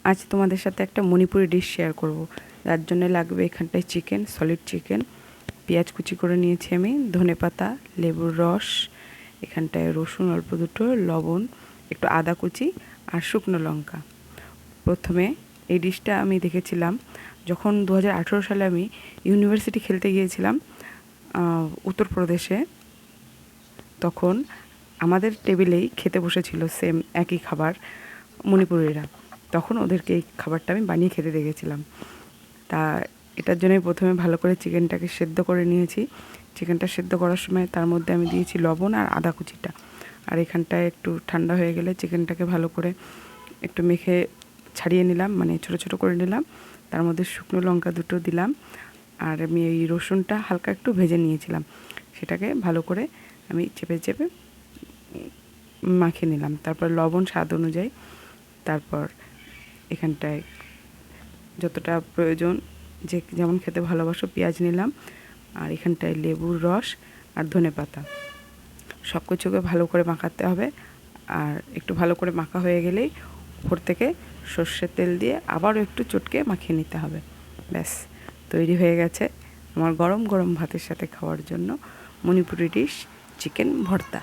আজ তোমাদের সাথে একটা মণিপুরি ডিশ শেয়ার করব। যার জন্য লাগবে এখানটায় চিকেন, সলিড চিকেন, পেঁয়াজ কুচি করে নিয়েছি আমি, ধনেপাতা, লেবুর রস, এখানটায় রসুন অল্প দুটো, লবণ, একটু আদা কুচি আর শুকনো লঙ্কা। প্রথমে এই ডিশটা আমি দেখেছিলাম যখন 2018 সালে আমি ইউনিভার্সিটি খেলতে গিয়েছিলাম উত্তরপ্রদেশে। তখন আমাদের টেবিলেই খেতে বসেছিল সেম একই খাবার মণিপুরিরা। তখন ওদেরকে এই খাবারটা আমি বানিয়ে খেতে দেখেছিলাম। তা এটার জন্যই প্রথমে ভালো করে চিকেনটাকে সেদ্ধ করে নিয়েছি। চিকেনটা সেদ্ধ করার সময় তার মধ্যে আমি দিয়েছি লবণ আর আদা কুচিটা। আর এখানটায় একটু ঠান্ডা হয়ে গেলে চিকেনটাকে ভালো করে একটু মেখে ছাড়িয়ে নিলাম, মানে ছোটো ছোটো করে নিলাম। তার মধ্যে শুকনো লঙ্কা দুটো দিলাম, আর আমি এই রসুনটা হালকা একটু ভেজে নিয়েছিলাম, সেটাকে ভালো করে আমি চেপে চেপে মাখিয়ে নিলাম। তারপর লবণ স্বাদ অনুযায়ী, তারপর এখানটায় যতটা প্রয়োজন যে যেমন খেতে ভালোবাসো পেঁয়াজ নিলাম, আর এখানটায় লেবুর রস আর ধনেপাতা, সব কিছুকে ভালো করে মাখাতে হবে। আর একটু ভালো করে মাখা হয়ে গেলেই উপর থেকে সর্ষের তেল দিয়ে আবারও একটু চটকে মাখিয়ে নিতে হবে। ব্যাস, তৈরি হয়ে গেছে আমার গরম গরম ভাতের সাথে খাওয়ার জন্য মণিপুরি ডিশ চিকেন ভর্তা।